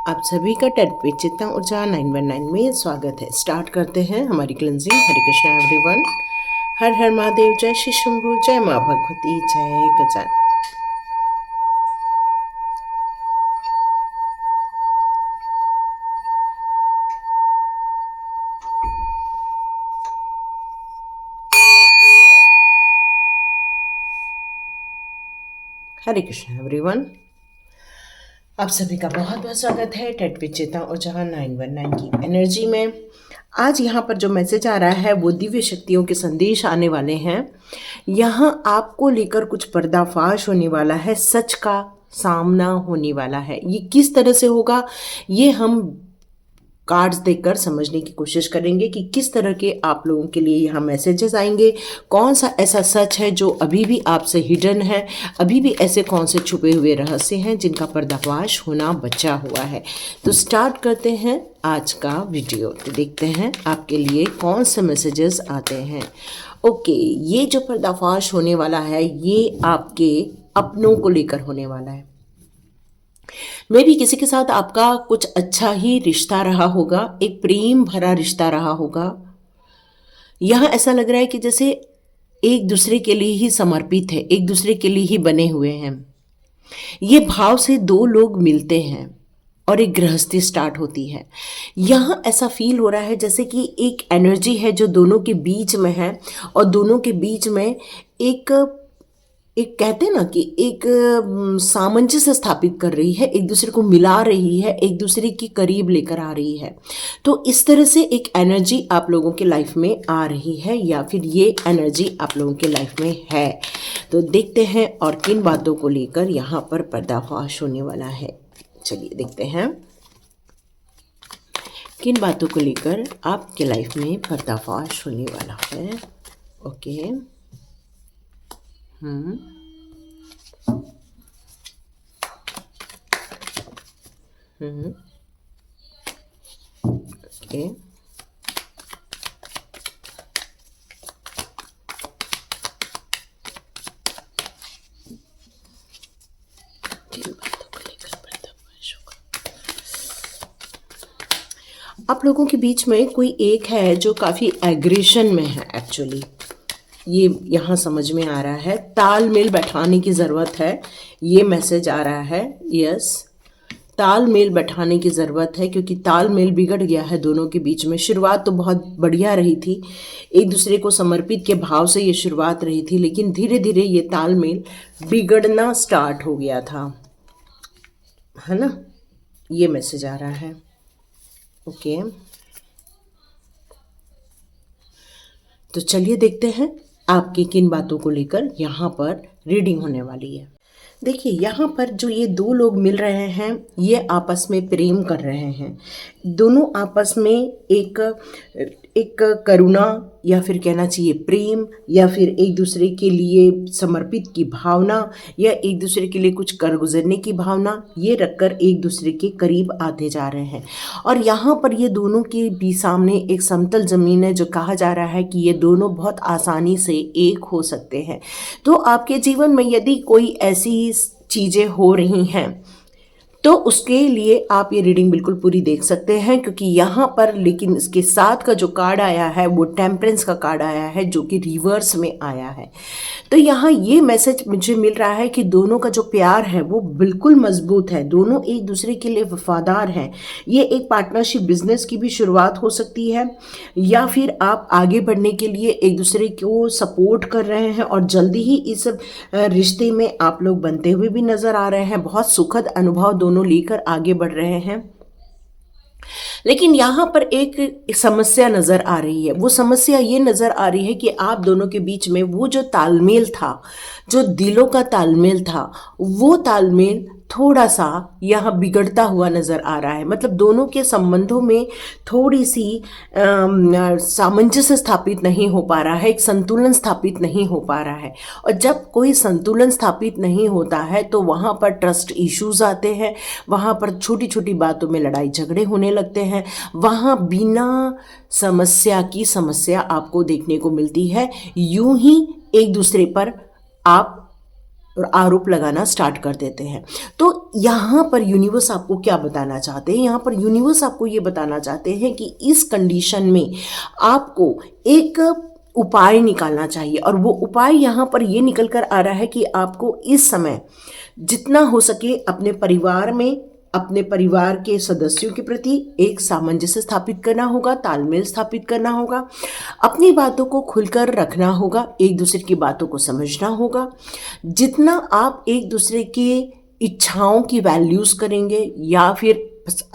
आप सभी का टेट पे चेतना ऊर्जा 919 में स्वागत है। स्टार्ट करते हैं हमारी क्लेंजिंग। हरे कृष्णा एवरीवन। हर हर महादेव, जय श्री शंभू, जय माँ भगवती, जय गजान। हरे कृष्णा एवरीवन। आप सभी का बहुत बहुत स्वागत है टेट पे चेतना ऊर्जा 919 की एनर्जी में। आज यहाँ पर जो मैसेज आ रहा है वो दिव्य शक्तियों के संदेश आने वाले हैं। यहाँ आपको लेकर कुछ पर्दाफाश होने वाला है, सच का सामना होने वाला है। ये किस तरह से होगा ये हम कार्ड्स देखकर समझने की कोशिश करेंगे कि किस तरह के आप लोगों के लिए यहाँ मैसेजेस आएंगे। कौन सा ऐसा सच है जो अभी भी आपसे हिडन है, अभी भी ऐसे कौन से छुपे हुए रहस्य हैं जिनका पर्दाफाश होना बचा हुआ है। तो स्टार्ट करते हैं आज का वीडियो। तो देखते हैं आपके लिए कौन से मैसेजेस आते हैं। ओके, ये जो पर्दाफाश होने वाला है ये आपके अपनों को लेकर होने वाला है। मे भी किसी के साथ आपका कुछ अच्छा ही रिश्ता रहा होगा, एक प्रेम भरा रिश्ता रहा होगा। यहाँ ऐसा लग रहा है कि जैसे एक दूसरे के लिए ही समर्पित है, एक दूसरे के लिए ही बने हुए हैं। ये भाव से दो लोग मिलते हैं और एक गृहस्थी स्टार्ट होती है। यहाँ ऐसा फील हो रहा है जैसे कि एक एनर्जी है जो दोनों के बीच में है और दोनों के बीच में एक कहते हैं ना कि एक सामंजस्य स्थापित कर रही है, एक दूसरे को मिला रही है, एक दूसरे के करीब लेकर आ रही है। तो इस तरह से एक एनर्जी आप लोगों के लाइफ में आ रही है या फिर ये एनर्जी आप लोगों के लाइफ में है। तो देखते हैं और किन बातों को लेकर यहाँ पर पर्दाफाश होने वाला है। चलिए देखते हैं किन बातों को लेकर आपके लाइफ में पर्दाफाश होने वाला है। ओके, ओके, आप लोगों के बीच में कोई एक है जो काफ़ी एग्रेशन में है। एक्चुअली ये यहाँ समझ में आ रहा है, तालमेल बैठाने की ज़रूरत है। ये मैसेज आ रहा है, यस, तालमेल बैठाने की ज़रूरत है क्योंकि तालमेल बिगड़ गया है दोनों के बीच में। शुरुआत तो बहुत बढ़िया रही थी, एक दूसरे को समर्पित के भाव से ये शुरुआत रही थी, लेकिन धीरे धीरे ये तालमेल बिगड़ना स्टार्ट हो गया था, है ना। ये मैसेज आ रहा है। ओके, तो चलिए देखते हैं आपकी किन बातों को लेकर यहाँ पर रीडिंग होने वाली है। देखिए, यहाँ पर जो ये दो लोग मिल रहे हैं ये आपस में प्रेम कर रहे हैं। दोनों आपस में एक करुणा या फिर कहना चाहिए प्रेम या फिर एक दूसरे के लिए समर्पित की भावना या एक दूसरे के लिए कुछ कर गुजरने की भावना ये रखकर एक दूसरे के करीब आते जा रहे हैं। और यहाँ पर ये दोनों के भी सामने एक समतल ज़मीन है जो कहा जा रहा है कि ये दोनों बहुत आसानी से एक हो सकते हैं। तो आपके जीवन में यदि कोई ऐसी चीज़ें हो रही हैं तो उसके लिए आप ये रीडिंग बिल्कुल पूरी देख सकते हैं, क्योंकि यहाँ पर लेकिन इसके साथ का जो कार्ड आया है वो टेम्परेंस का कार्ड आया है जो कि रिवर्स में आया है। तो यहाँ ये मैसेज मुझे मिल रहा है कि दोनों का जो प्यार है वो बिल्कुल मजबूत है, दोनों एक दूसरे के लिए वफादार हैं। ये एक पार्टनरशिप बिजनेस की भी शुरुआत हो सकती है या फिर आप आगे बढ़ने के लिए एक दूसरे को सपोर्ट कर रहे हैं और जल्दी ही इस रिश्ते में आप लोग बनते हुए भी नज़र आ रहे हैं। बहुत सुखद अनुभव दोनों लेकर आगे बढ़ रहे हैं। लेकिन यहाँ पर एक समस्या नज़र आ रही है। वो समस्या ये नज़र आ रही है कि आप दोनों के बीच में वो जो तालमेल था, जो दिलों का तालमेल था, वो तालमेल थोड़ा सा यहाँ बिगड़ता हुआ नज़र आ रहा है। मतलब दोनों के संबंधों में थोड़ी सी सामंजस्य स्थापित नहीं हो पा रहा है, एक संतुलन स्थापित नहीं हो पा रहा है। और जब कोई संतुलन स्थापित नहीं होता है तो वहाँ पर ट्रस्ट इश्यूज आते हैं, वहाँ पर छोटी छोटी बातों में लड़ाई झगड़े होने लगते हैं, वहाँ बिना समस्या की समस्या आपको देखने को मिलती है। यूं ही एक दूसरे पर आप और आरोप लगाना स्टार्ट कर देते हैं। तो यहाँ पर यूनिवर्स आपको क्या बताना चाहते हैं? यहाँ पर यूनिवर्स आपको ये बताना चाहते हैं कि इस कंडीशन में आपको एक उपाय निकालना चाहिए, और वो उपाय यहाँ पर ये निकल कर आ रहा है कि आपको इस समय जितना हो सके अपने परिवार में, अपने परिवार के सदस्यों के प्रति एक सामंजस्य स्थापित करना होगा, तालमेल स्थापित करना होगा, अपनी बातों को खुलकर रखना होगा, एक दूसरे की बातों को समझना होगा। जितना आप एक दूसरे की इच्छाओं की वैल्यूज़ करेंगे या फिर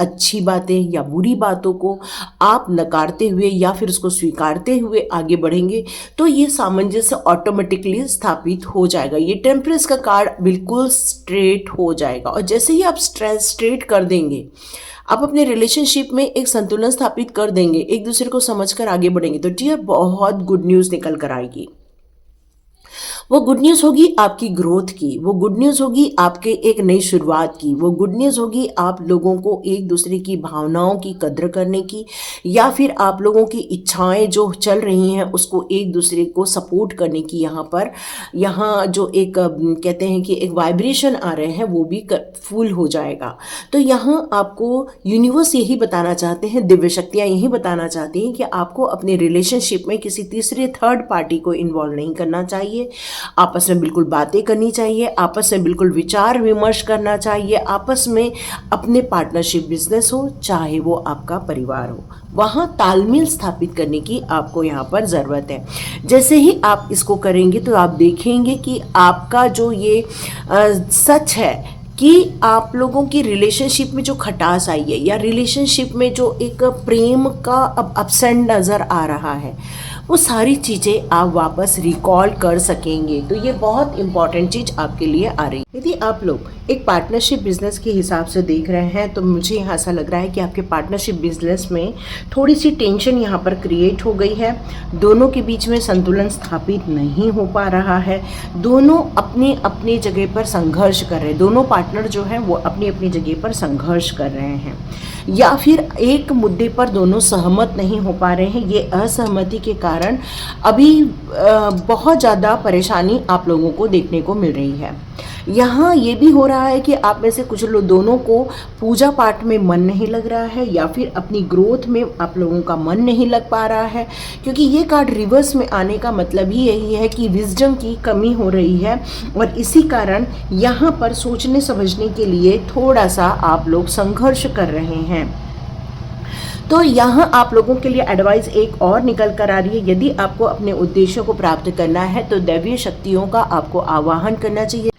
अच्छी बातें या बुरी बातों को आप नकारते हुए या फिर उसको स्वीकारते हुए आगे बढ़ेंगे, तो ये सामंजस्य ऑटोमेटिकली स्थापित हो जाएगा। ये टेम्परेंस का कार्ड बिल्कुल स्ट्रेट हो जाएगा, और जैसे ही आप स्ट्रेट कर देंगे, आप अपने रिलेशनशिप में एक संतुलन स्थापित कर देंगे, एक दूसरे को समझकर आगे बढ़ेंगे, तो डियर बहुत गुड न्यूज़ निकल कर आएगी। वो गुड न्यूज़ होगी आपकी ग्रोथ की, वो गुड न्यूज़ होगी आपके एक नई शुरुआत की, वो गुड न्यूज़ होगी आप लोगों को एक दूसरे की भावनाओं की कद्र करने की, या फिर आप लोगों की इच्छाएं जो चल रही हैं उसको एक दूसरे को सपोर्ट करने की। यहाँ जो एक कहते हैं कि एक वाइब्रेशन आ रहे हैं वो भी फुल हो जाएगा। तो यहाँ आपको यूनिवर्स यही बताना चाहते हैं, दिव्य शक्तियाँ यही बताना चाहती हैं कि आपको अपने रिलेशनशिप में किसी तीसरे थर्ड पार्टी को इन्वॉल्व नहीं करना चाहिए। आपस में बिल्कुल बातें करनी चाहिए, आपस में बिल्कुल विचार विमर्श करना चाहिए, आपस में अपने पार्टनरशिप बिजनेस हो चाहे वो आपका परिवार हो, वहाँ तालमेल स्थापित करने की आपको यहाँ पर ज़रूरत है। जैसे ही आप इसको करेंगे तो आप देखेंगे कि आपका जो ये सच है कि आप लोगों की रिलेशनशिप में जो खटास आई है या रिलेशनशिप में जो एक प्रेम का अब अपसेंट नज़र आ रहा है, वो सारी चीज़ें आप वापस रिकॉल कर सकेंगे। तो ये बहुत इंपॉर्टेंट चीज़ आपके लिए आ रही है। यदि आप लोग एक पार्टनरशिप बिजनेस के हिसाब से देख रहे हैं तो मुझे यहाँ ऐसा लग रहा है कि आपके पार्टनरशिप बिजनेस में थोड़ी सी टेंशन यहाँ पर क्रिएट हो गई है, दोनों के बीच में संतुलन स्थापित नहीं हो पा रहा है, दोनों अपनी अपनी जगह पर संघर्ष कर रहे हैं, दोनों पार्टनर जो हैं वो अपनी अपनी जगह पर संघर्ष कर रहे हैं, या फिर एक मुद्दे पर दोनों सहमत नहीं हो पा रहे हैं। ये असहमति के कारण अभी बहुत ज़्यादा परेशानी आप लोगों को देखने को मिल रही है। यहाँ ये भी हो रहा है कि आप में से कुछ लोग, दोनों को पूजा पाठ में मन नहीं लग रहा है या फिर अपनी ग्रोथ में आप लोगों का मन नहीं लग पा रहा है, क्योंकि ये कार्ड रिवर्स में आने का मतलब ही यही है कि विजडम की कमी हो रही है, और इसी कारण यहाँ पर सोचने समझने के लिए थोड़ा सा आप लोग संघर्ष कर रहे हैं। तो यहाँ आप लोगों के लिए एडवाइस एक और निकल कर आ रही है। यदि आपको अपने उद्देश्यों को प्राप्त करना है तो दैवीय शक्तियों का आपको आवाहन करना चाहिए।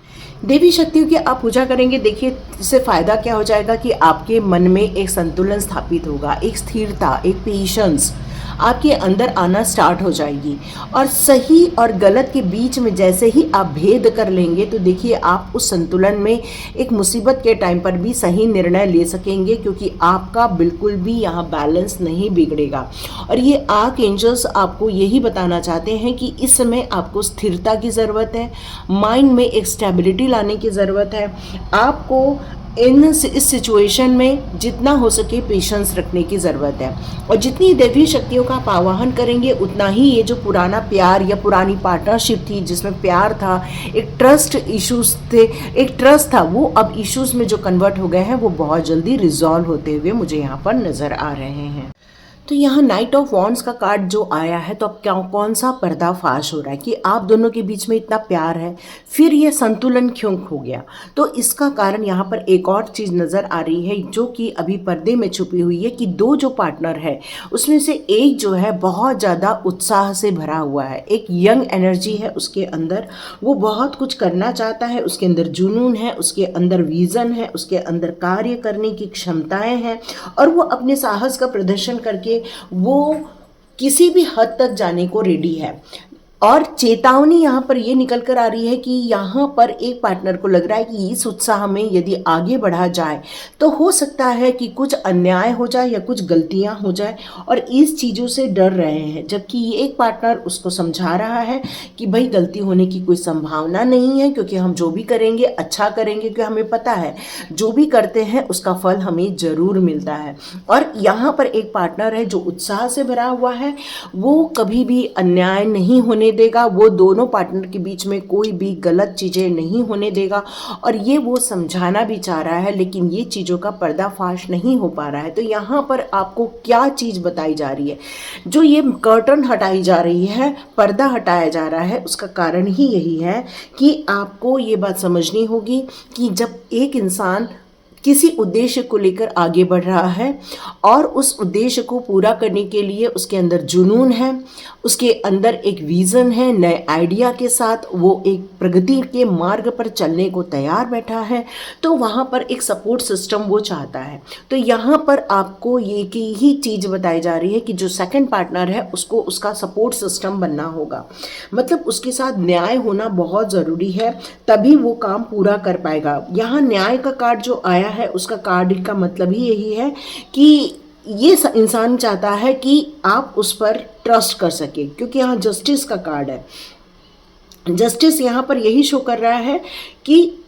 देवी शक्तियों की आप पूजा करेंगे, देखिए इससे फ़ायदा क्या हो जाएगा कि आपके मन में एक संतुलन स्थापित होगा, एक स्थिरता, एक पेशेंस आपके अंदर आना स्टार्ट हो जाएगी, और सही और गलत के बीच में जैसे ही आप भेद कर लेंगे तो देखिए आप उस संतुलन में एक मुसीबत के टाइम पर भी सही निर्णय ले सकेंगे, क्योंकि आपका बिल्कुल भी यहाँ बैलेंस नहीं बिगड़ेगा। और ये आर्क एंजल्स आपको यही बताना चाहते हैं कि इस समय आपको स्थिरता की ज़रूरत है, माइंड में एक स्टेबिलिटी लाने की ज़रूरत है, आपको इस सिचुएशन में जितना हो सके पेशेंस रखने की ज़रूरत है, और जितनी दैवीय शक्तियों का आप आवाहन करेंगे उतना ही ये जो पुराना प्यार या पुरानी पार्टनरशिप थी जिसमें प्यार था, एक ट्रस्ट इश्यूज थे, एक ट्रस्ट था, वो अब इश्यूज में जो कन्वर्ट हो गए हैं वो बहुत जल्दी रिजॉल्व होते हुए मुझे यहाँ पर नज़र आ रहे हैं। तो यहाँ नाइट ऑफ वॉन्ड्स का कार्ड जो आया है, तो अब क्या कौन सा पर्दाफाश हो रहा है कि आप दोनों के बीच में इतना प्यार है फिर ये संतुलन क्यों खो गया। तो इसका कारण यहाँ पर एक और चीज़ नज़र आ रही है जो कि अभी पर्दे में छुपी हुई है, कि दो जो पार्टनर है उसमें से एक जो है बहुत ज़्यादा उत्साह से भरा हुआ है, एक यंग एनर्जी है उसके अंदर, वो बहुत कुछ करना चाहता है, उसके अंदर जुनून है, उसके अंदर विज़न है, उसके अंदर कार्य करने की क्षमताएँ हैं, और वो अपने साहस का प्रदर्शन करके वो किसी भी हद तक जाने को रेडी है। और चेतावनी यहाँ पर ये निकल कर आ रही है कि यहाँ पर एक पार्टनर को लग रहा है कि इस उत्साह में यदि आगे बढ़ा जाए तो हो सकता है कि कुछ अन्याय हो जाए या कुछ गलतियाँ हो जाए, और इस चीज़ों से डर रहे हैं, जबकि ये एक पार्टनर उसको समझा रहा है कि भाई गलती होने की कोई संभावना नहीं है, क्योंकि हम जो भी करेंगे अच्छा करेंगे, क्योंकि हमें पता है जो भी करते हैं उसका फल हमें ज़रूर मिलता है। और यहाँ पर एक पार्टनर है जो उत्साह से भरा हुआ है, वो कभी भी अन्याय नहीं होने देगा, वो दोनों पार्टनर के बीच में कोई भी गलत चीज़ें नहीं होने देगा। और ये वो समझाना भी चाह रहा है, लेकिन ये चीज़ों का पर्दाफाश नहीं हो पा रहा है। तो यहाँ पर आपको क्या चीज़ बताई जा रही है, जो ये कर्टन हटाई जा रही है, पर्दा हटाया जा रहा है, उसका कारण ही यही है कि आपको ये बात समझनी होगी कि जब एक इंसान किसी उद्देश्य को लेकर आगे बढ़ रहा है और उस उद्देश्य को पूरा करने के लिए उसके अंदर जुनून है, उसके अंदर एक विज़न है, नए आइडिया के साथ वो एक प्रगति के मार्ग पर चलने को तैयार बैठा है, तो वहाँ पर एक सपोर्ट सिस्टम वो चाहता है। तो यहाँ पर आपको ये की ही चीज़ बताई जा रही है कि जो सेकंड पार्टनर है उसको उसका सपोर्ट सिस्टम बनना होगा, मतलब उसके साथ न्याय होना बहुत ज़रूरी है, तभी वो काम पूरा कर पाएगा। यहाँ न्याय का कार्ड जो आया है, उसका कार्ड का मतलब ही यही है कि ये इंसान चाहता है कि आप उस पर ट्रस्ट कर सके, क्योंकि यहाँ जस्टिस का कार्ड है। जस्टिस यहाँ पर यही शो कर रहा है कि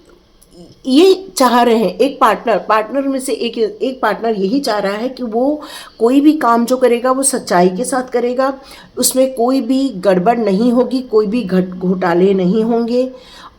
ये चाह रहे हैं एक पार्टनर में से एक पार्टनर यही चाह रहा है कि वो कोई भी काम जो करेगा वो सच्चाई के साथ करेगा, उसमें कोई भी गड़बड़ नहीं होगी, कोई भी घोटाले नहीं होंगे,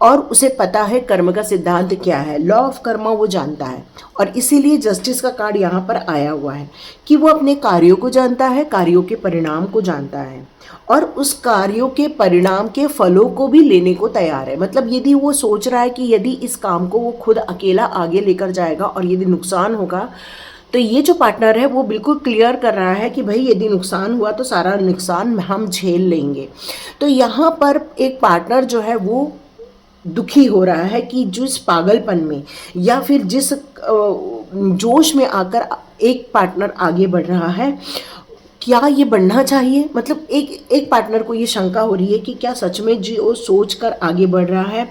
और उसे पता है कर्म का सिद्धांत क्या है, लॉ ऑफ कर्मा वो जानता है। और इसीलिए जस्टिस का कार्ड यहाँ पर आया हुआ है कि वो अपने कार्यों को जानता है, कार्यों के परिणाम को जानता है, और उस कार्यों के परिणाम के फलों को भी लेने को तैयार है। मतलब यदि वो सोच रहा है कि यदि इस काम को वो खुद अकेला आगे लेकर जाएगा और यदि नुकसान होगा, तो ये जो पार्टनर है वो बिल्कुल क्लियर कर रहा है कि भाई यदि नुकसान हुआ तो सारा नुकसान हम झेल लेंगे। तो यहाँ पर एक पार्टनर जो है वो दुखी हो रहा है कि जिस पागलपन में या फिर जिस जोश में आकर एक पार्टनर आगे बढ़ रहा है, क्या ये बढ़ना चाहिए? मतलब एक पार्टनर को ये शंका हो रही है कि क्या सच में जो सोच कर आगे बढ़ रहा है,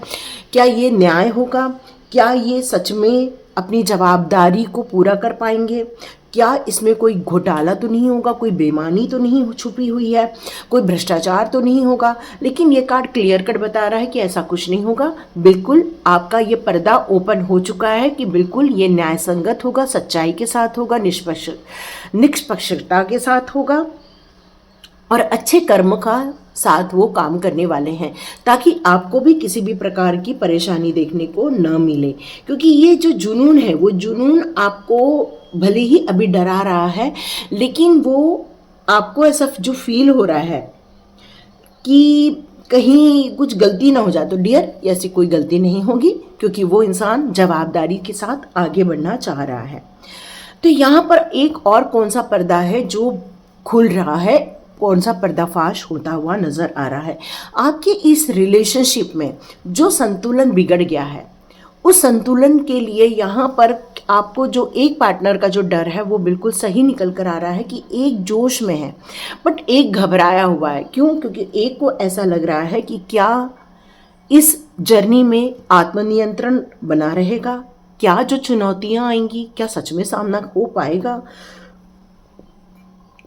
क्या ये न्याय होगा, क्या ये सच में अपनी जवाबदारी को पूरा कर पाएंगे, क्या इसमें कोई घोटाला तो नहीं होगा, कोई बेईमानी तो नहीं छुपी हुई है, कोई भ्रष्टाचार तो नहीं होगा। लेकिन ये कार्ड क्लियर कट बता रहा है कि ऐसा कुछ नहीं होगा। बिल्कुल आपका ये पर्दा ओपन हो चुका है कि बिल्कुल ये न्याय संगत होगा, सच्चाई के साथ होगा, निष्पक्षता के साथ होगा, और अच्छे कर्म का साथ वो काम करने वाले हैं, ताकि आपको भी किसी भी प्रकार की परेशानी देखने को न मिले। क्योंकि ये जो जुनून है, वो जुनून आपको भले ही अभी डरा रहा है, लेकिन वो आपको ऐसा जो फील हो रहा है कि कहीं कुछ गलती ना हो जाए, तो डियर ऐसी कोई गलती नहीं होगी, क्योंकि वो इंसान जवाबदारी के साथ आगे बढ़ना चाह रहा है। तो यहाँ पर एक और कौन सा पर्दा है जो खुल रहा है, कौन सा पर्दाफाश होता हुआ नजर आ रहा है? आपके इस रिलेशनशिप में जो संतुलन बिगड़ गया है, उस संतुलन के लिए यहाँ पर आपको जो एक पार्टनर का जो डर है वो बिल्कुल सही निकल कर आ रहा है कि एक जोश में है बट एक घबराया हुआ है। क्यों? क्योंकि एक को ऐसा लग रहा है कि क्या इस जर्नी में आत्मनियंत्रण बना रहेगा, क्या जो चुनौतियाँ आएंगी क्या सच में सामना हो पाएगा,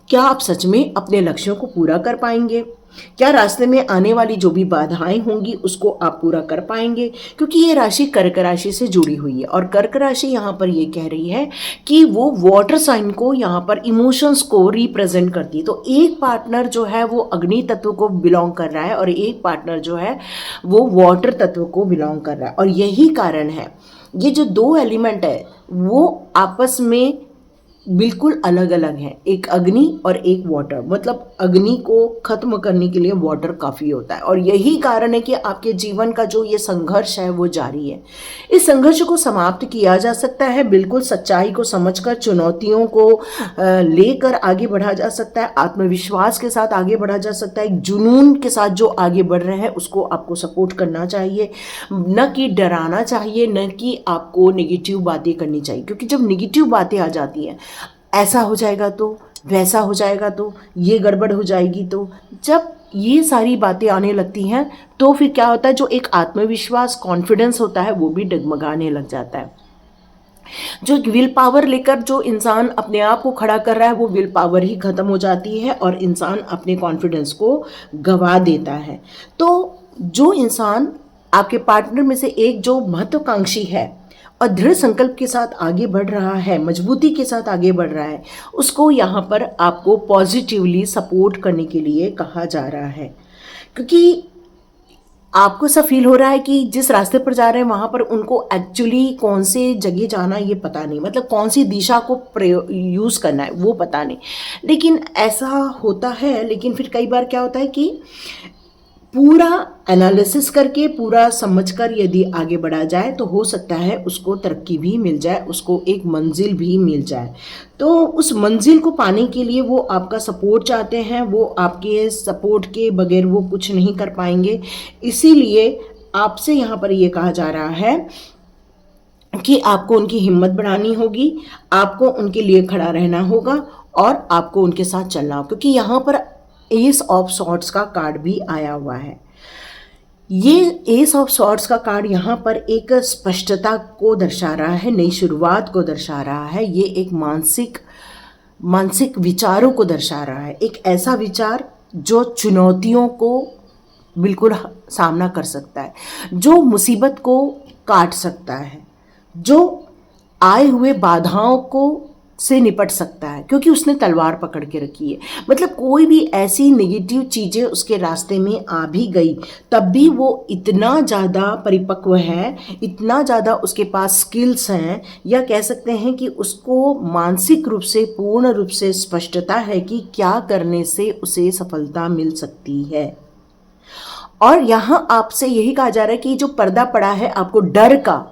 क्या आप सच में अपने लक्ष्यों को पूरा कर पाएंगे, क्या रास्ते में आने वाली जो भी बाधाएं होंगी उसको आप पूरा कर पाएंगे। क्योंकि ये राशि कर्क राशि से जुड़ी हुई है, और कर्क राशि यहाँ पर ये कह रही है कि वो वाटर साइन को यहाँ पर इमोशंस को रिप्रेजेंट करती है। तो एक पार्टनर जो है वो अग्नि तत्व को बिलोंग कर रहा है और एक पार्टनर जो है वो वाटर तत्व को बिलोंग कर रहा है, और यही कारण है ये जो दो एलिमेंट है वो आपस में बिल्कुल अलग अलग हैं, एक अग्नि और एक वाटर। मतलब अग्नि को खत्म करने के लिए वाटर काफ़ी होता है, और यही कारण है कि आपके जीवन का जो ये संघर्ष है वो जारी है। इस संघर्ष को समाप्त किया जा सकता है, बिल्कुल सच्चाई को समझकर, चुनौतियों को लेकर आगे बढ़ा जा सकता है, आत्मविश्वास के साथ आगे बढ़ा जा सकता है, एक जुनून के साथ जो आगे बढ़ रहे हैं उसको आपको सपोर्ट करना चाहिए, न कि डराना चाहिए, न कि आपको नेगेटिव बातें करनी चाहिए। क्योंकि जब नेगेटिव बातें आ जाती हैं, ऐसा हो जाएगा तो, वैसा हो जाएगा तो, ये गड़बड़ हो जाएगी तो, जब ये सारी बातें आने लगती हैं तो फिर क्या होता है, जो एक आत्मविश्वास कॉन्फिडेंस होता है वो भी डगमगाने लग जाता है। जो विल पावर लेकर जो इंसान अपने आप को खड़ा कर रहा है वो विल पावर ही खत्म हो जाती है और इंसान अपने कॉन्फिडेंस को गवा देता है। तो जो इंसान आपके पार्टनर में से एक जो महत्वाकांक्षी है और दृढ़ संकल्प के साथ आगे बढ़ रहा है, मजबूती के साथ आगे बढ़ रहा है, उसको यहाँ पर आपको पॉजिटिवली सपोर्ट करने के लिए कहा जा रहा है। क्योंकि आपको ऐसा फील हो रहा है कि जिस रास्ते पर जा रहे हैं वहाँ पर उनको एक्चुअली कौन से जगह जाना ये पता नहीं, मतलब कौन सी दिशा को यूज़ करना है वो पता नहीं। लेकिन ऐसा होता है, लेकिन फिर कई बार क्या होता है कि पूरा एनालिसिस करके पूरा समझकर यदि आगे बढ़ा जाए तो हो सकता है उसको तरक्की भी मिल जाए, उसको एक मंजिल भी मिल जाए। तो उस मंजिल को पाने के लिए वो आपका सपोर्ट चाहते हैं, वो आपके सपोर्ट के बगैर वो कुछ नहीं कर पाएंगे। इसीलिए आपसे यहाँ पर ये कहा जा रहा है कि आपको उनकी हिम्मत बढ़ानी होगी, आपको उनके लिए खड़ा रहना होगा और आपको उनके साथ चलना होगा, क्योंकि यहाँ पर एस ऑफ सॉर्ड्स का कार्ड भी आया हुआ है। ये एस ऑफ सॉर्ड्स का कार्ड यहाँ पर एक स्पष्टता को दर्शा रहा है, नई शुरुआत को दर्शा रहा है। ये एक मानसिक विचारों को दर्शा रहा है, एक ऐसा विचार जो चुनौतियों को बिल्कुल सामना कर सकता है, जो मुसीबत को काट सकता है, जो आए हुए बाधाओं को से निपट सकता है, क्योंकि उसने तलवार पकड़ के रखी है। मतलब कोई भी ऐसी नेगेटिव चीज़ें उसके रास्ते में आ भी गई तब भी वो इतना ज़्यादा परिपक्व है, इतना ज़्यादा उसके पास स्किल्स हैं, या कह सकते हैं कि उसको मानसिक रूप से पूर्ण रूप से स्पष्टता है कि क्या करने से उसे सफलता मिल सकती है। और यहाँ आपसे यही कहा जा रहा है कि जो पर्दा पड़ा है आपको डर का,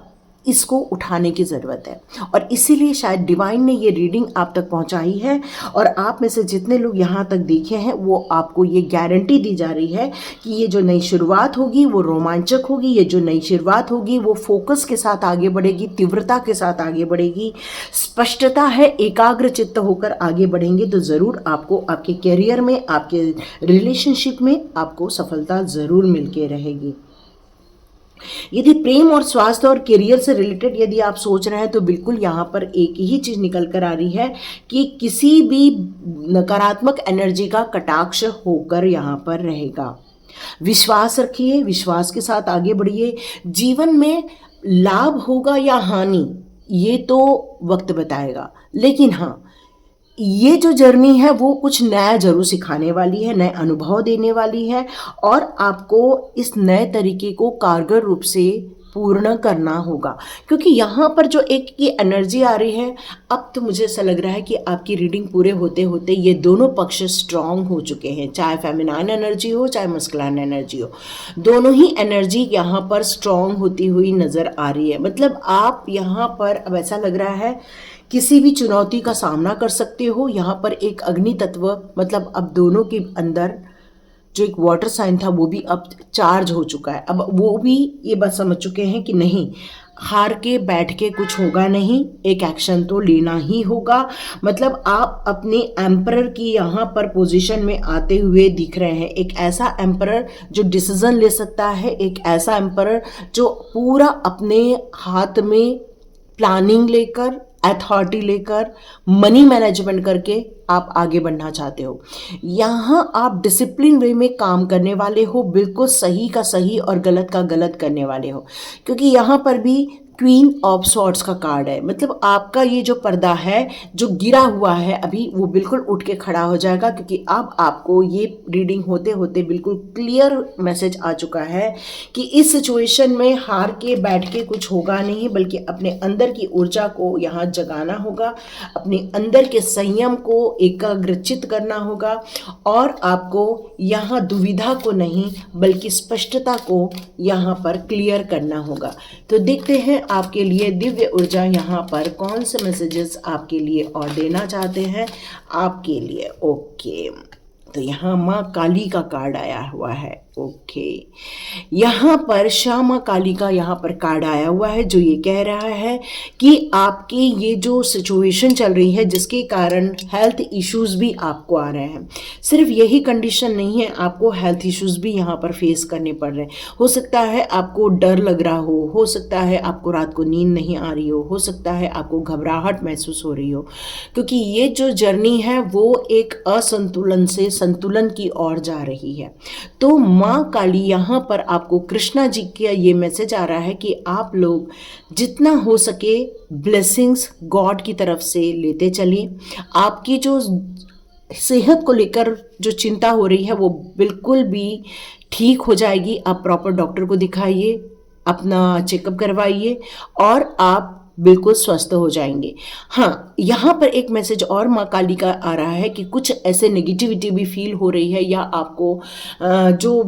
इसको उठाने की ज़रूरत है। और इसीलिए शायद डिवाइन ने ये रीडिंग आप तक पहुंचाई है, और आप में से जितने लोग यहाँ तक देखे हैं वो आपको ये गारंटी दी जा रही है कि ये जो नई शुरुआत होगी वो रोमांचक होगी, ये जो नई शुरुआत होगी वो फोकस के साथ आगे बढ़ेगी, तीव्रता के साथ आगे बढ़ेगी, स्पष्टता है, एकाग्र चित्त होकर आगे बढ़ेंगे तो ज़रूर आपको आपके करियर में, आपके रिलेशनशिप में आपको सफलता ज़रूर मिल के रहेगी। यदि प्रेम और स्वास्थ्य और करियर से रिलेटेड यदि आप सोच रहे हैं तो बिल्कुल यहाँ पर एक ही चीज़ निकल कर आ रही है कि किसी भी नकारात्मक एनर्जी का कटाक्ष होकर यहाँ पर रहेगा। विश्वास रखिए, विश्वास के साथ आगे बढ़िए। जीवन में लाभ होगा या हानि ये तो वक्त बताएगा, लेकिन हाँ, ये जो जर्नी है वो कुछ नया जरूर सिखाने वाली है, नए अनुभव देने वाली है, और आपको इस नए तरीके को कारगर रूप से पूर्ण करना होगा। क्योंकि यहाँ पर जो एक की एनर्जी आ रही है, अब तो मुझे ऐसा लग रहा है कि आपकी रीडिंग पूरे होते होते ये दोनों पक्ष स्ट्रांग हो चुके हैं, चाहे फेमिनाइन एनर्जी हो चाहे मस्कुलाइन एनर्जी हो, दोनों ही एनर्जी यहाँ पर स्ट्रांग होती हुई नज़र आ रही है। मतलब आप यहाँ पर अब ऐसा लग रहा है किसी भी चुनौती का सामना कर सकते हो। यहाँ पर एक अग्नि तत्व, मतलब अब दोनों के अंदर जो एक वाटर साइन था वो भी अब चार्ज हो चुका है। अब वो भी ये बात समझ चुके हैं कि नहीं, हार के बैठ के कुछ होगा नहीं, एक एक्शन तो लेना ही होगा। मतलब आप अपने एम्परर की यहाँ पर पोजीशन में आते हुए दिख रहे हैं, एक ऐसा एम्परर जो डिसीजन ले सकता है, एक ऐसा एम्परर जो पूरा अपने हाथ में प्लानिंग लेकर, अथॉरिटी लेकर, मनी मैनेजमेंट करके आप आगे बढ़ना चाहते हो। यहाँ आप डिसिप्लिन वे में काम करने वाले हो, बिल्कुल सही का सही और गलत का गलत करने वाले हो, क्योंकि यहाँ पर भी क्वीन ऑफ सॉर्ड्स का कार्ड है। मतलब आपका ये जो पर्दा है जो गिरा हुआ है अभी, वो बिल्कुल उठ के खड़ा हो जाएगा, क्योंकि अब आपको ये रीडिंग होते होते बिल्कुल क्लियर मैसेज आ चुका है कि इस सिचुएशन में हार के बैठ के कुछ होगा नहीं, बल्कि अपने अंदर की ऊर्जा को यहाँ जगाना होगा, अपने अंदर के संयम को एकाग्रचित करना होगा, और आपको यहाँ दुविधा को नहीं बल्कि स्पष्टता को यहाँ पर क्लियर करना होगा। तो देखते हैं आपके लिए दिव्य ऊर्जा यहाँ पर कौन से मैसेजेस आपके लिए और देना चाहते हैं आपके लिए। ओके, तो यहाँ माँ काली का कार्ड आया हुआ है। ओके, यहाँ पर श्यामा काली का यहाँ पर कार्ड आया हुआ है, जो ये कह रहा है कि आपकी ये जो सिचुएशन चल रही है जिसके कारण हेल्थ इश्यूज भी आपको आ रहे हैं, सिर्फ यही कंडीशन नहीं है, आपको हेल्थ इश्यूज भी यहाँ पर फेस करने पड़ रहे हैं। हो सकता है आपको डर लग रहा हो सकता है आपको रात को नींद नहीं आ रही हो सकता है आपको घबराहट महसूस हो रही हो, क्योंकि ये जो जर्नी है वो एक असंतुलन से संतुलन की ओर जा रही है। तो माँ काली यहाँ पर आपको कृष्णा जी का ये मैसेज आ रहा है कि आप लोग जितना हो सके ब्लेसिंग्स गॉड की तरफ से लेते चलिए। आपकी जो सेहत को लेकर जो चिंता हो रही है वो बिल्कुल भी ठीक हो जाएगी। आप प्रॉपर डॉक्टर को दिखाइए, अपना चेकअप करवाइए और आप बिल्कुल स्वस्थ हो जाएंगे। हाँ, यहाँ पर एक मैसेज और माँ काली का आ रहा है कि कुछ ऐसे नेगेटिविटी भी फील हो रही है, या आपको जो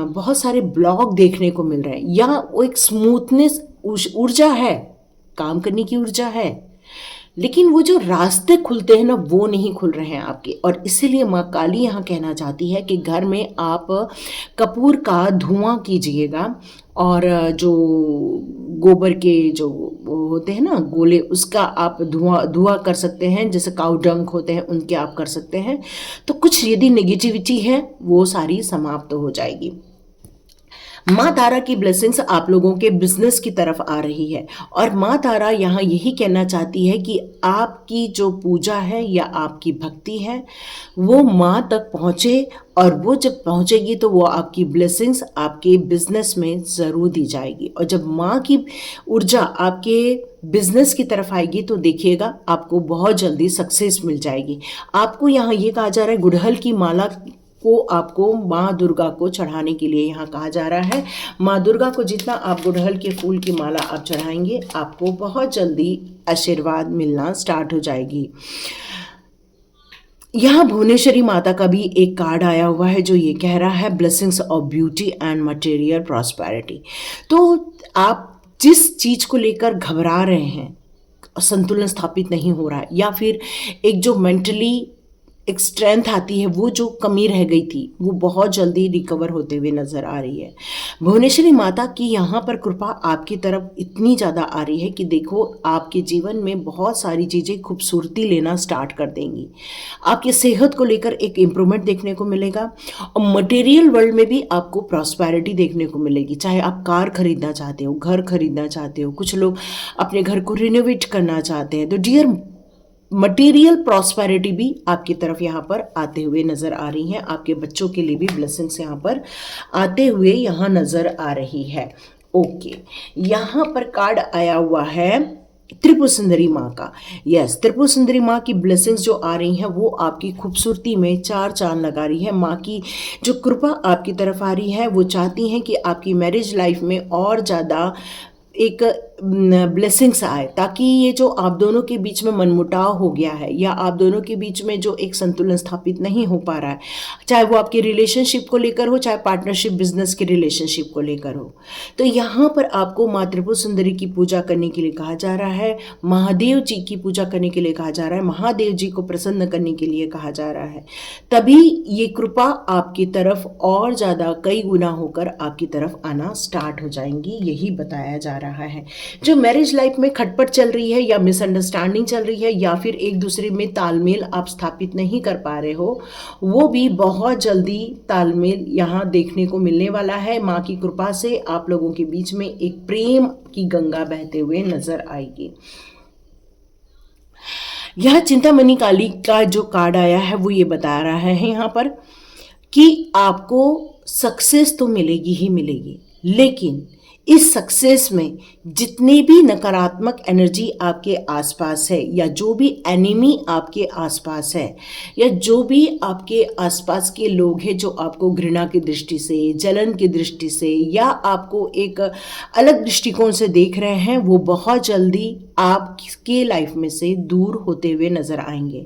बहुत सारे ब्लॉग देखने को मिल रहे हैं, या वो एक स्मूथनेस ऊर्जा है, काम करने की ऊर्जा है, लेकिन वो जो रास्ते खुलते हैं ना वो नहीं खुल रहे हैं आपके। और इसीलिए माँ काली यहाँ कहना चाहती है कि घर में आप कपूर का धुआं कीजिएगा, और जो गोबर के जो वो होते हैं ना गोले, उसका आप धुआं कर सकते हैं, जैसे काऊ डंक होते हैं उनके आप कर सकते हैं। तो कुछ यदि नेगेटिविटी है वो सारी समाप्त हो जाएगी। माँ तारा की ब्लेसिंग्स आप लोगों के बिजनेस की तरफ आ रही है, और माँ तारा यहाँ यही कहना चाहती है कि आपकी जो पूजा है या आपकी भक्ति है वो माँ तक पहुँचे, और वो जब पहुँचेगी तो वो आपकी ब्लेसिंग्स आपके बिजनेस में ज़रूर दी जाएगी। और जब माँ की ऊर्जा आपके बिजनेस की तरफ आएगी तो देखिएगा आपको बहुत जल्दी सक्सेस मिल जाएगी। आपको यहाँ ये कहा जा रहा है गुड़हल की माला को आपको माँ दुर्गा को चढ़ाने के लिए यहाँ कहा जा रहा है। माँ दुर्गा को जितना आप गुड़हल के फूल की माला आप चढ़ाएंगे आपको बहुत जल्दी आशीर्वाद मिलना स्टार्ट हो जाएगी। यहाँ भुवनेश्वरी माता का भी एक कार्ड आया हुआ है जो ये कह रहा है blessings of beauty and material prosperity. तो आप जिस चीज़ को लेकर घबरा रहे हैं, संतुलन स्थापित नहीं हो रहा है, या फिर एक जो मेंटली एक स्ट्रेंथ आती है, वो जो कमी रह गई थी वो बहुत जल्दी रिकवर होते हुए नज़र आ रही है। भुवनेश्वरी माता की यहाँ पर कृपा आपकी तरफ इतनी ज़्यादा आ रही है कि देखो आपके जीवन में बहुत सारी चीज़ें खूबसूरती लेना स्टार्ट कर देंगी। आपकी सेहत को लेकर एक इम्प्रूवमेंट देखने को मिलेगा, और मटेरियल वर्ल्ड में भी आपको प्रॉस्पेरिटी देखने को मिलेगी। चाहे आप कार खरीदना चाहते हो, घर खरीदना चाहते हो, कुछ लोग अपने घर को रिनोवेट करना चाहते हैं, तो डियर मटेरियल प्रॉस्पेरिटी भी आपकी तरफ यहाँ पर आते हुए नज़र आ रही हैं। आपके बच्चों के लिए भी ब्लेसिंग्स यहाँ पर आते हुए यहाँ नज़र आ रही है। ओके, यहाँ पर कार्ड आया हुआ है त्रिपुर सुंदरी माँ का। यस, त्रिपुर सुंदरी माँ की ब्लेसिंग्स जो आ रही हैं वो आपकी खूबसूरती में चार चांद लगा रही है। माँ की जो कृपा आपकी तरफ आ रही है, वो चाहती हैं कि आपकी मैरिज लाइफ में और ज़्यादा एक ब्लेसिंग्स आए, ताकि ये जो आप दोनों के बीच में मनमुटाव हो गया है, या आप दोनों के बीच में जो एक संतुलन स्थापित नहीं हो पा रहा है, चाहे वो आपकी रिलेशनशिप को लेकर हो, चाहे पार्टनरशिप बिजनेस के रिलेशनशिप को लेकर हो, तो यहाँ पर आपको माँ त्रिपुर सुंदरी की पूजा करने के लिए कहा जा रहा है। महादेव जी की पूजा करने के लिए कहा जा रहा है। महादेव जी को प्रसन्न करने के लिए कहा जा रहा है। तभी ये कृपा आपकी तरफ और ज़्यादा कई गुना होकर आपकी तरफ आना स्टार्ट हो जाएंगी, यही बताया जा रहा है। जो मैरिज लाइफ में खटपट चल रही है, या मिसअंडरस्टैंडिंग चल रही है, या फिर एक दूसरे में तालमेल आप स्थापित नहीं कर पा रहे हो, वो भी बहुत जल्दी तालमेल यहाँ देखने को मिलने वाला है। माँ की कृपा से आप लोगों के बीच में एक प्रेम की गंगा बहते हुए नजर आएगी। यह चिंतामणि काली का जो कार्ड आया है वो ये बता रहा है यहाँ पर कि आपको सक्सेस तो मिलेगी ही मिलेगी, लेकिन इस सक्सेस में जितनी भी नकारात्मक एनर्जी आपके आसपास है, या जो भी एनिमी आपके आसपास है, या जो भी आपके आसपास के लोग हैं जो आपको घृणा की दृष्टि से, जलन की दृष्टि से, या आपको एक अलग दृष्टिकोण से देख रहे हैं, वो बहुत जल्दी आपके लाइफ में से दूर होते हुए नजर आएंगे।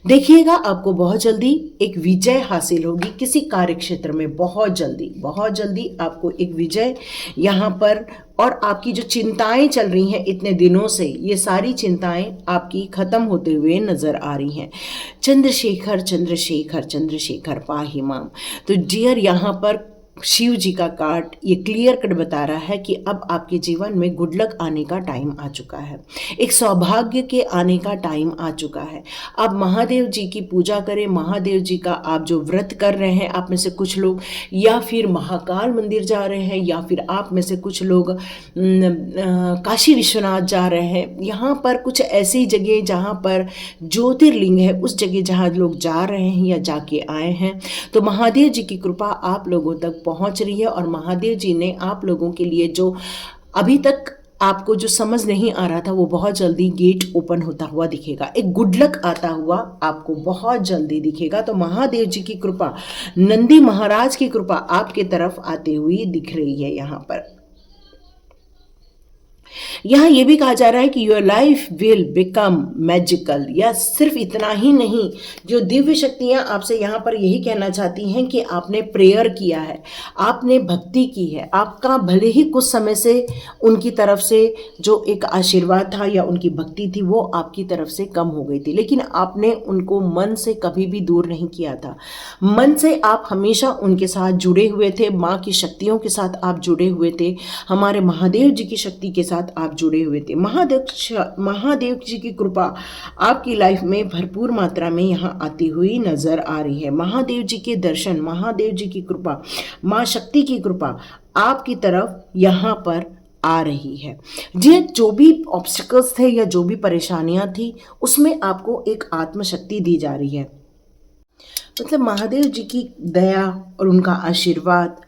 देखिएगा आपको बहुत जल्दी एक विजय हासिल होगी किसी कार्य क्षेत्र में, बहुत जल्दी आपको एक विजय यहाँ पर, और आपकी जो चिंताएं चल रही हैं इतने दिनों से, ये सारी चिंताएं आपकी खत्म होते हुए नजर आ रही हैं। चंद्रशेखर चंद्रशेखर चंद्रशेखर पाहि माम। तो डियर यहाँ पर शिव जी का कार्ड ये क्लियर कट बता रहा है कि अब आपके जीवन में गुड लक आने का टाइम आ चुका है, एक सौभाग्य के आने का टाइम आ चुका है। आप महादेव जी की पूजा करें। महादेव जी का आप जो व्रत कर रहे हैं, आप में से कुछ लोग या फिर महाकाल मंदिर जा रहे हैं, या फिर आप में से कुछ लोग काशी विश्वनाथ जा रहे हैं। यहाँ पर कुछ ऐसी जगह जहाँ पर ज्योतिर्लिंग है, उस जगह जहाँ लोग जा रहे हैं या जाके आए हैं, तो महादेव जी की कृपा आप लोगों तक पहुंच रही है। और महादेव जी ने आप लोगों के लिए जो अभी तक आपको जो समझ नहीं आ रहा था वो बहुत जल्दी गेट ओपन होता हुआ दिखेगा। एक गुड लक आता हुआ आपको बहुत जल्दी दिखेगा। तो महादेव जी की कृपा, नंदी महाराज की कृपा आपके तरफ आती हुई दिख रही है। यहाँ ये भी कहा जा रहा है कि your life will become magical. या सिर्फ इतना ही नहीं, जो दिव्य शक्तियाँ आपसे यहाँ पर यही कहना चाहती हैं कि आपने प्रेयर किया है, आपने भक्ति की है, आपका भले ही कुछ समय से उनकी तरफ से जो एक आशीर्वाद था या उनकी भक्ति थी वो आपकी तरफ से कम हो गई थी, लेकिन आपने उनको मन से कभी भी दूर नहीं किया था। मन से आप हमेशा उनके साथ जुड़े हुए थे, माँ की शक्तियों के साथ आप जुड़े हुए थे, हमारे महादेव जी की शक्ति के साथ आप जुड़े हुए थे। महादेव जी की कृपा आपकी लाइफ में भरपूर मात्रा में यहाँ आती हुई नजर आ रही है। महादेव जी के दर्शन, महादेव जी की कृपा, माँ शक्ति की कृपा आपकी तरफ यहाँ पर आ रही है। जी, जो भी ऑब्स्टिकल्स थे या जो भी परेशानियां थी उसमें आपको एक आत्मशक्ति दी जा रही है। मतलब महादेव जी की दया और उनका आशीर्वाद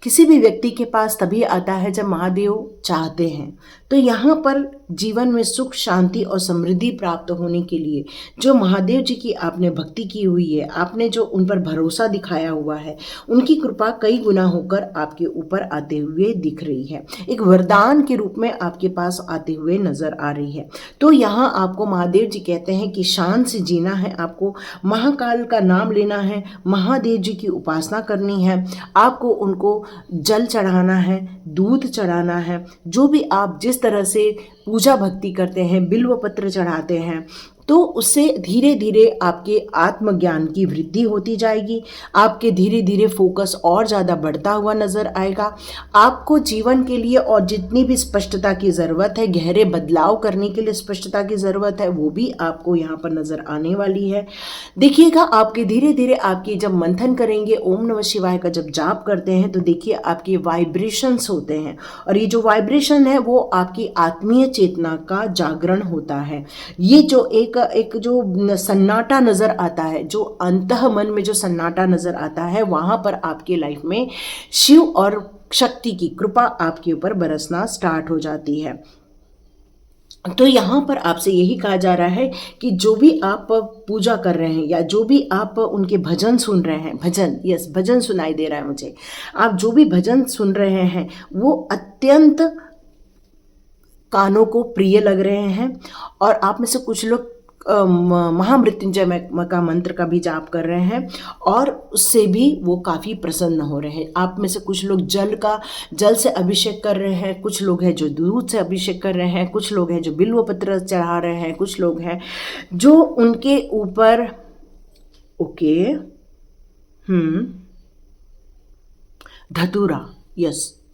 किसी भी व्यक्ति के पास तभी आता है जब महादेव चाहते हैं। तो यहाँ पर जीवन में सुख, शांति और समृद्धि प्राप्त होने के लिए जो महादेव जी की आपने भक्ति की हुई है, आपने जो उन पर भरोसा दिखाया हुआ है, उनकी कृपा कई गुना होकर आपके ऊपर आते हुए दिख रही है, एक वरदान के रूप में आपके पास आते हुए नजर आ रही है। तो यहाँ आपको महादेव जी कहते हैं कि शान से जीना है, आपको महाकाल का नाम लेना है, महादेव जी की उपासना करनी है, आपको उनको जल चढ़ाना है, दूध चढ़ाना है, जो भी आप जिस तरह से पूजा भक्ति करते हैं, बिल्व पत्र चढ़ाते हैं, तो उससे धीरे धीरे आपके आत्मज्ञान की वृद्धि होती जाएगी। आपके धीरे धीरे फोकस और ज़्यादा बढ़ता हुआ नज़र आएगा। आपको जीवन के लिए और जितनी भी स्पष्टता की ज़रूरत है, गहरे बदलाव करने के लिए स्पष्टता की ज़रूरत है, वो भी आपको यहाँ पर नज़र आने वाली है। देखिएगा, आपके धीरे धीरे आपकी जब मंथन करेंगे, ओम नमः शिवाय का जब जाप करते हैं, तो देखिए आपके वाइब्रेशंस होते हैं, और ये जो वाइब्रेशन है वो आपकी आत्मीय चेतना का जागरण होता है। ये जो एक जो सन्नाटा नज़र आता है, जो अंतः मन में जो सन्नाटा नज़र आता है, वहाँ पर आपके लाइफ में शिव और शक्ति की कृपा आपके ऊपर बरसना स्टार्ट हो जाती है। तो यहाँ पर आपसे यही कहा जा रहा है कि जो भी आप पूजा कर रहे हैं या जो भी आप उनके भजन सुन रहे हैं, भजन सुनाई दे रहा है मुझे, आप जो भी भजन सुन रहे हैं वो अत्यंत कानों को प्रिय लग रहे हैं। और आप में से कुछ लोग महामृत्युंजय का मंत्र का भी जाप कर रहे हैं और उससे भी वो काफ़ी प्रसन्न हो रहे हैं। आप में से कुछ लोग जल से अभिषेक कर रहे हैं, कुछ लोग हैं जो दूध से अभिषेक कर रहे हैं, कुछ लोग हैं जो बिल्व पत्र चढ़ा रहे हैं, कुछ लोग हैं जो उनके ऊपर धतूरा,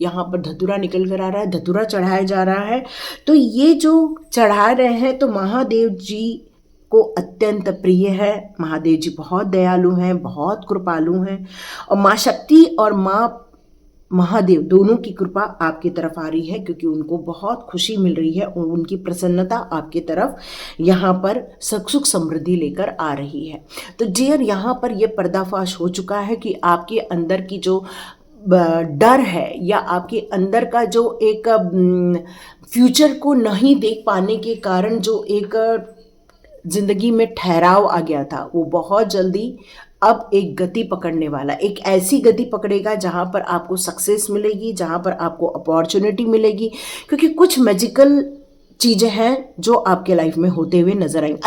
यहाँ पर धतूरा निकल कर आ रहा है, धतूरा चढ़ाया जा रहा है। तो ये जो चढ़ा रहे हैं तो महादेव जी को अत्यंत प्रिय है। महादेव जी बहुत दयालु हैं, बहुत कृपालु हैं, और माँ शक्ति और माँ महादेव दोनों की कृपा आपकी तरफ आ रही है, क्योंकि उनको बहुत खुशी मिल रही है, उनकी प्रसन्नता आपकी तरफ यहाँ पर सुख समृद्धि लेकर आ रही है। तो डियर, यहाँ पर यह पर्दाफाश हो चुका है कि आपके अंदर की जो डर है या आपके अंदर का जो एक फ्यूचर को नहीं देख पाने के कारण जो एक जिंदगी में ठहराव आ गया था, वो बहुत जल्दी अब एक गति पकड़ने वाला, एक ऐसी गति पकड़ेगा जहाँ पर आपको सक्सेस मिलेगी, जहाँ पर आपको अपॉर्चुनिटी मिलेगी, क्योंकि कुछ मैजिकल चीज़ें हैं जो आपके लाइफ में होते हुए नजर आएंगी।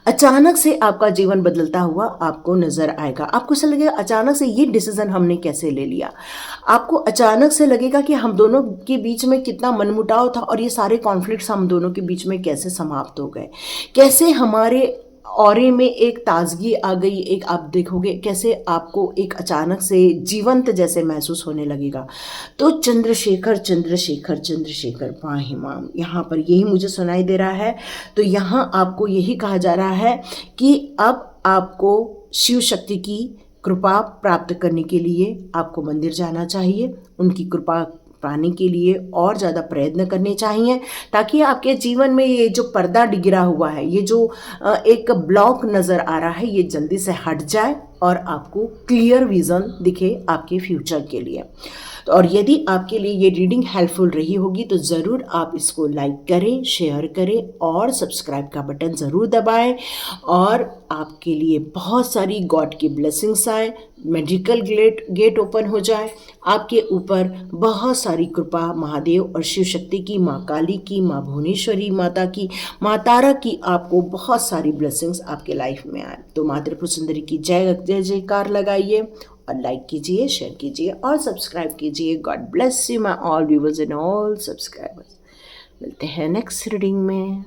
अचानक से आपका जीवन बदलता हुआ आपको नजर आएगा। आपको ऐसा लगेगा अचानक से ये डिसीजन हमने कैसे ले लिया। आपको अचानक से लगेगा कि हम दोनों के बीच में कितना मनमुटाव था और ये सारे कॉन्फ्लिक्ट्स हम दोनों के बीच में कैसे समाप्त हो गए, कैसे हमारे ऑरे में एक ताजगी आ गई। एक आप देखोगे कैसे आपको एक अचानक से जीवंत जैसे महसूस होने लगेगा। तो चंद्रशेखर पाहि माम, यहाँ पर यही मुझे सुनाई दे रहा है। तो यहाँ आपको यही कहा जा रहा है कि अब आपको शिव शक्ति की कृपा प्राप्त करने के लिए आपको मंदिर जाना चाहिए, उनकी कृपा पाने के लिए और ज़्यादा प्रयत्न करने चाहिए, ताकि आपके जीवन में ये जो पर्दा गिरा हुआ है, ये जो एक ब्लॉक नज़र आ रहा है, ये जल्दी से हट जाए और आपको क्लियर विज़न दिखे आपके फ्यूचर के लिए। तो और यदि आपके लिए ये रीडिंग हेल्पफुल रही होगी तो ज़रूर आप इसको लाइक करें, शेयर करें और सब्सक्राइब का बटन ज़रूर दबाएं। और आपके लिए बहुत सारी गॉड की ब्लेसिंग्स आए, मैजिकल गेट ओपन हो जाए, आपके ऊपर बहुत सारी कृपा महादेव और शिव शक्ति की, माँ काली की, माँ भुवनेश्वरी माता की, माँ तारा की, आपको बहुत सारी ब्लेसिंग्स आपके लाइफ में आए। तो माँ त्रिपुर सुंदरी की जय जय जयकार लगाइए और लाइक कीजिए, शेयर कीजिए और सब्सक्राइब कीजिए। God bless you my all viewers and all subscribers. मिलते हैं नेक्स्ट रीडिंग में।